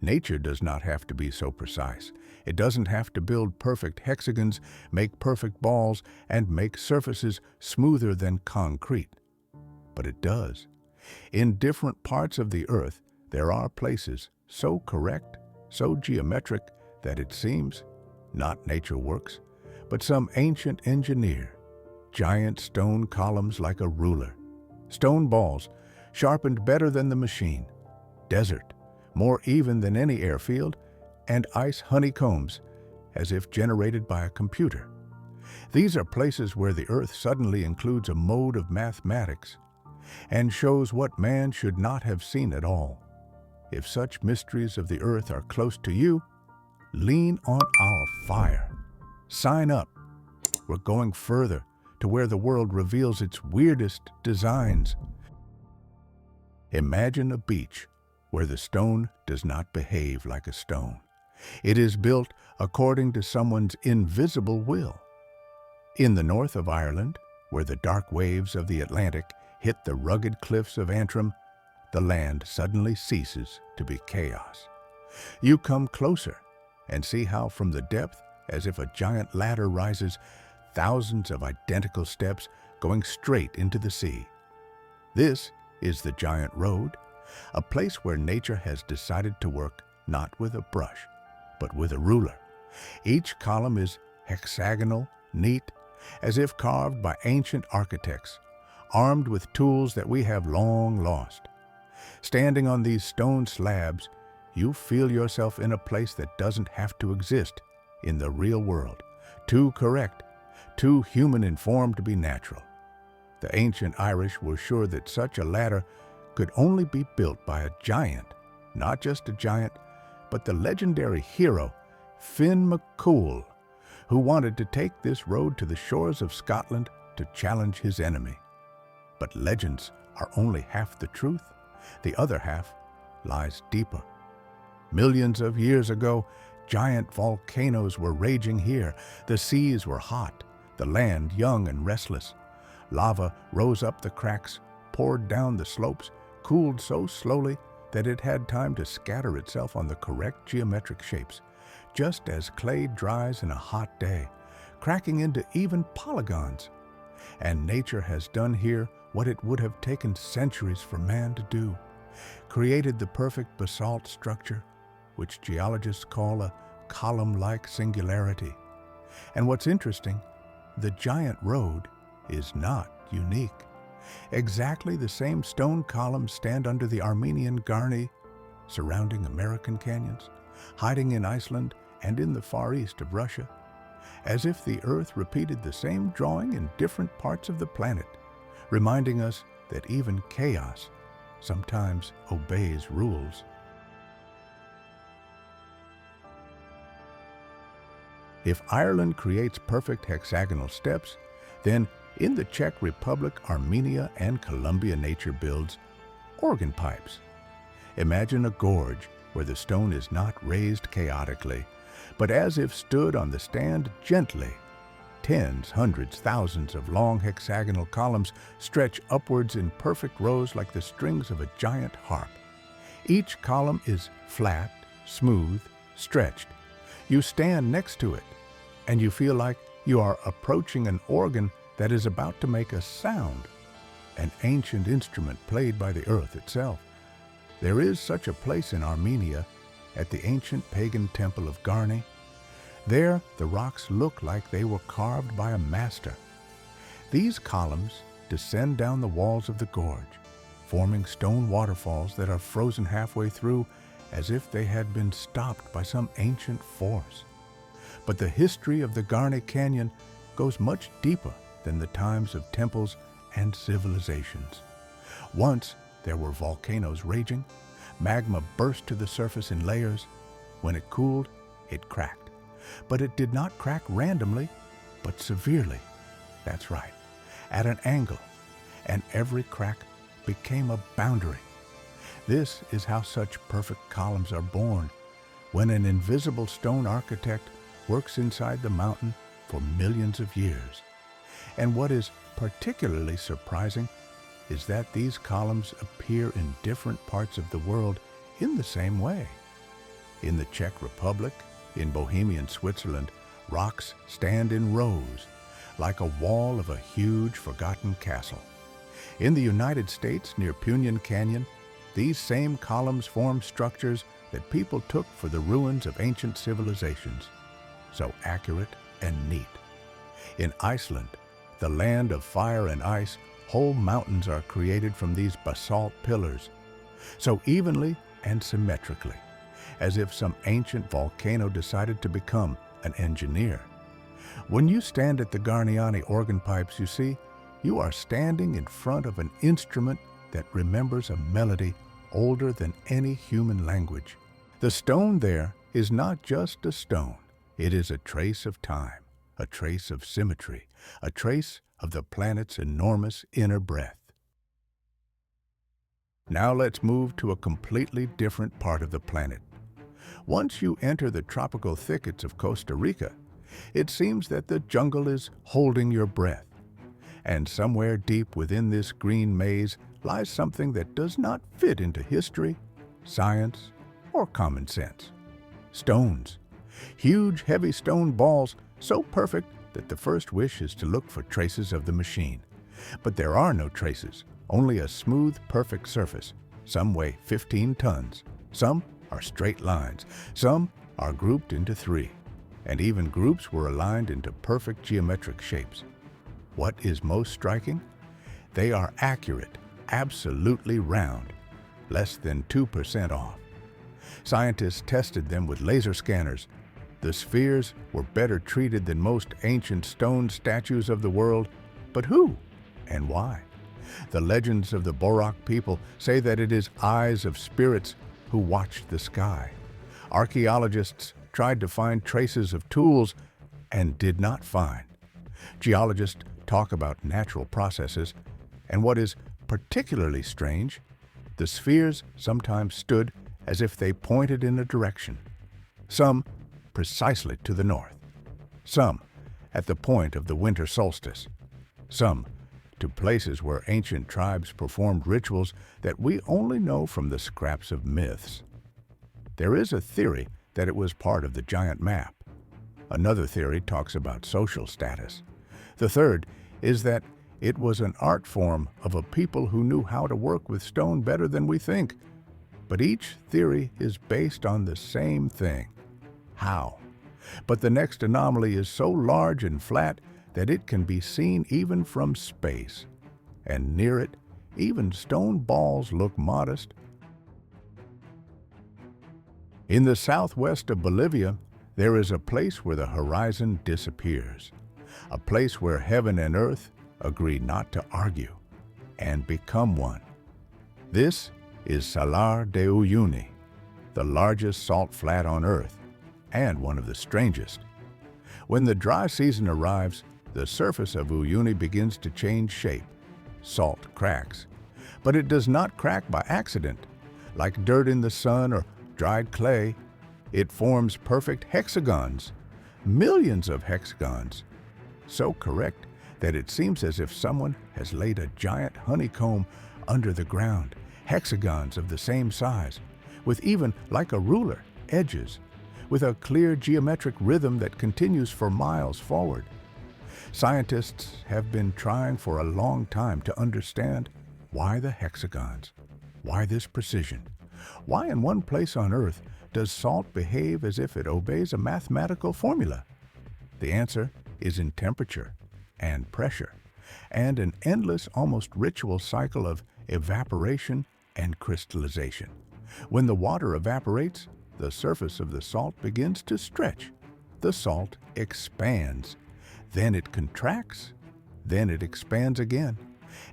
Nature does not have to be so precise. It doesn't have to build perfect hexagons, make perfect balls, and make surfaces smoother than concrete. But it does. In different parts of the earth, there are places so correct, so geometric, that it seems not nature works, but some ancient engineer. Giant stone columns like a ruler. Stone balls, sharpened better than the machine. Desert, more even than any airfield, and ice honeycombs, as if generated by a computer. These are places where the earth suddenly includes a mode of mathematics and shows what man should not have seen at all. If such mysteries of the earth are close to you, lean on our fire. Sign up. We're going further, to where the world reveals its weirdest designs. Imagine a beach where the stone does not behave like a stone. It is built according to someone's invisible will. In the north of Ireland, where the dark waves of the Atlantic hit the rugged cliffs of Antrim, the land suddenly ceases to be chaos. You come closer and see how from the depth, as if a giant ladder rises, thousands of identical steps going straight into the sea. This is the Giant Road, a place where nature has decided to work not with a brush, but with a ruler. Each column is hexagonal, neat, as if carved by ancient architects, armed with tools that we have long lost. Standing on these stone slabs, you feel yourself in a place that doesn't have to exist in the real world. Too correct, too human-informed to be natural. The ancient Irish were sure that such a ladder could only be built by a giant, not just a giant, but the legendary hero, Finn McCool, who wanted to take this road to the shores of Scotland to challenge his enemy. But legends are only half the truth. The other half lies deeper. Millions of years ago, giant volcanoes were raging here. The seas were hot, the land young and restless. Lava rose up the cracks, poured down the slopes, cooled so slowly that it had time to scatter itself on the correct geometric shapes, just as clay dries in a hot day, cracking into even polygons. And nature has done here what it would have taken centuries for man to do, created the perfect basalt structure, which geologists call a column-like singularity. And what's interesting, the Giant Road is not unique. Exactly the same stone columns stand under the Armenian Garni, surrounding American canyons, hiding in Iceland and in the far east of Russia, as if the earth repeated the same drawing in different parts of the planet, reminding us that even chaos sometimes obeys rules. If Ireland creates perfect hexagonal steps, then in the Czech Republic, Armenia, and Colombia, nature builds organ pipes. Imagine a gorge where the stone is not raised chaotically, but as if stood on the stand gently. Tens, hundreds, thousands of long hexagonal columns stretch upwards in perfect rows like the strings of a giant harp. Each column is flat, smooth, stretched. You stand next to it, and you feel like you are approaching an organ that is about to make a sound, an ancient instrument played by the earth itself. There is such a place in Armenia, at the ancient pagan temple of Garni. There, the rocks look like they were carved by a master. These columns descend down the walls of the gorge, forming stone waterfalls that are frozen halfway through as if they had been stopped by some ancient force. But the history of the Garni Canyon goes much deeper than the times of temples and civilizations. Once there were volcanoes raging. Magma burst to the surface in layers. When it cooled, it cracked. But it did not crack randomly, but severely. That's right, at an angle. And every crack became a boundary. This is how such perfect columns are born, when an invisible stone architect works inside the mountain for millions of years. And what is particularly surprising is that these columns appear in different parts of the world in the same way. In the Czech Republic, in Bohemian Switzerland, rocks stand in rows, like a wall of a huge forgotten castle. In the United States, near Puyon Canyon, these same columns form structures that people took for the ruins of ancient civilizations. So accurate and neat. In Iceland, the land of fire and ice, whole mountains are created from these basalt pillars, so evenly and symmetrically, as if some ancient volcano decided to become an engineer. When you stand at the Garni organ pipes, you see, you are standing in front of an instrument that remembers a melody older than any human language. The stone there is not just a stone. It is a trace of time, a trace of symmetry, a trace of the planet's enormous inner breath. Now let's move to a completely different part of the planet. Once you enter the tropical thickets of Costa Rica, it seems that the jungle is holding your breath. And somewhere deep within this green maze lies something that does not fit into history, science, or common sense. Stones. Huge, heavy stone balls, so perfect that the first wish is to look for traces of the machine. But there are no traces, only a smooth, perfect surface. Some weigh 15 tons. Some are straight lines. Some are grouped into three. And even groups were aligned into perfect geometric shapes. What is most striking? They are accurate, absolutely round, less than 2% off. Scientists tested them with laser scanners. The spheres were better treated than most ancient stone statues of the world. But who and why? The legends of the Borak people say that it is eyes of spirits who watched the sky. Archaeologists tried to find traces of tools and did not find. Geologists talk about natural processes, and what is particularly strange, the spheres sometimes stood as if they pointed in a direction. Some precisely to the north, some at the point of the winter solstice, some to places where ancient tribes performed rituals that we only know from the scraps of myths. There is a theory that it was part of the giant map. Another theory talks about social status. The third is that it was an art form of a people who knew how to work with stone better than we think. But each theory is based on the same thing: how? But the next anomaly is so large and flat that it can be seen even from space. And near it, even stone balls look modest. In the southwest of Bolivia, there is a place where the horizon disappears, a place where heaven and earth agree not to argue and become one. This is Salar de Uyuni, the largest salt flat on Earth, and one of the strangest. When the dry season arrives, the surface of Uyuni begins to change shape. Salt cracks. But it does not crack by accident. Like dirt in the sun or dried clay, it forms perfect hexagons, millions of hexagons, so correct that it seems as if someone has laid a giant honeycomb under the ground, hexagons of the same size, with even, like a ruler, edges, with a clear geometric rhythm that continues for miles forward. Scientists have been trying for a long time to understand why the hexagons, why this precision, why in one place on Earth does salt behave as if it obeys a mathematical formula? The answer is in temperature and pressure, and an endless, almost ritual cycle of evaporation and crystallization. When the water evaporates, the surface of the salt begins to stretch. The salt expands. Then it contracts. Then it expands again.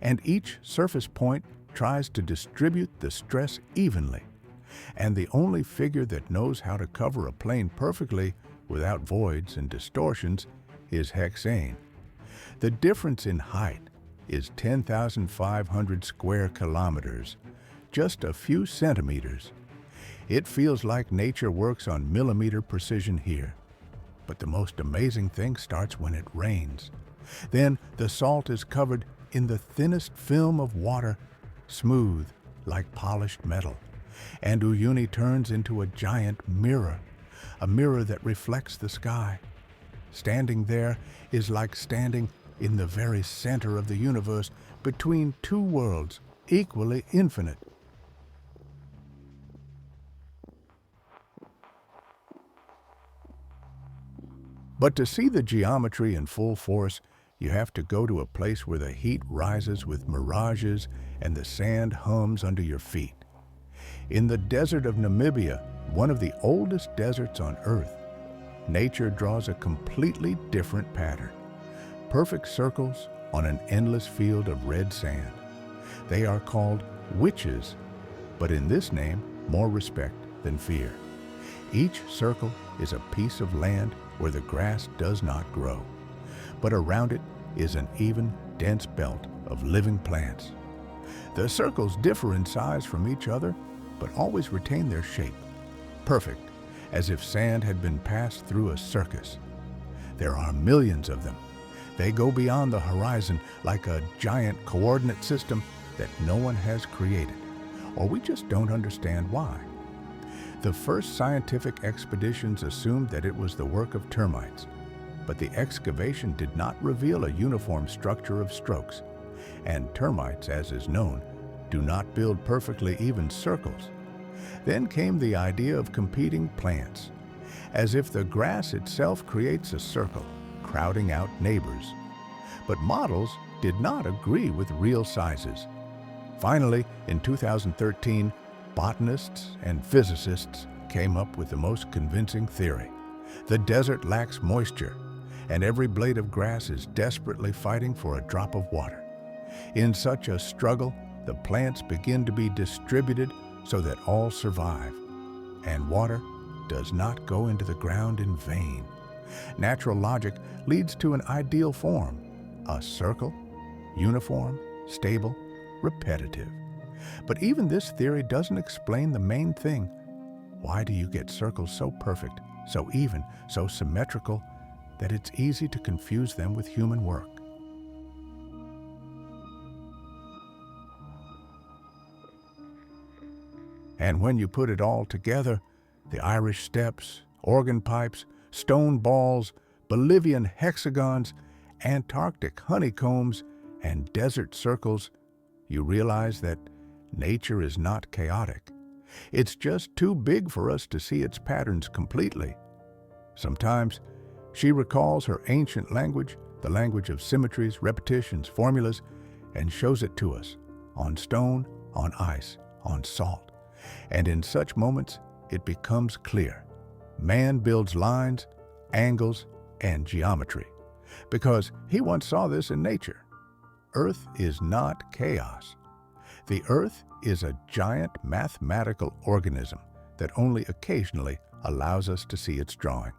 And each surface point tries to distribute the stress evenly. And the only figure that knows how to cover a plane perfectly without voids and distortions is hexane. The difference in height is 10,500 square kilometers, just a few centimeters. It feels like nature works on millimeter precision here. But the most amazing thing starts when it rains. Then the salt is covered in the thinnest film of water, smooth like polished metal. And Uyuni turns into a giant mirror, a mirror that reflects the sky. Standing there is like standing in the very center of the universe between two worlds, equally infinite. But to see the geometry in full force, you have to go to a place where the heat rises with mirages and the sand hums under your feet. In the desert of Namibia, one of the oldest deserts on Earth, nature draws a completely different pattern. Perfect circles on an endless field of red sand. They are called witches, but in this name, more respect than fear. Each circle is a piece of land where the grass does not grow, but around it is an even, dense belt of living plants. The circles differ in size from each other, but always retain their shape, perfect, as if sand had been passed through a circus. There are millions of them. They go beyond the horizon like a giant coordinate system that no one has created, or we just don't understand why. The first scientific expeditions assumed that it was the work of termites, but the excavation did not reveal a uniform structure of strokes, and termites, as is known, do not build perfectly even circles. Then came the idea of competing plants, as if the grass itself creates a circle, crowding out neighbors. But models did not agree with real sizes. Finally, in 2013, botanists and physicists came up with the most convincing theory. The desert lacks moisture, and every blade of grass is desperately fighting for a drop of water. In such a struggle, the plants begin to be distributed so that all survive, and water does not go into the ground in vain. Natural logic leads to an ideal form, a circle, uniform, stable, repetitive. But even this theory doesn't explain the main thing. Why do you get circles so perfect, so even, so symmetrical, that it's easy to confuse them with human work? And when you put it all together, the Irish steps, organ pipes, stone balls, Bolivian hexagons, Antarctic honeycombs, and desert circles, you realize that nature is not chaotic. It's just too big for us to see its patterns completely. Sometimes she recalls her ancient language, the language of symmetries, repetitions, formulas, and shows it to us, on stone, on ice, on salt. And in such moments, it becomes clear. Man builds lines, angles, and geometry, because he once saw this in nature. Earth is not chaos. The Earth is a giant mathematical organism that only occasionally allows us to see its drawing.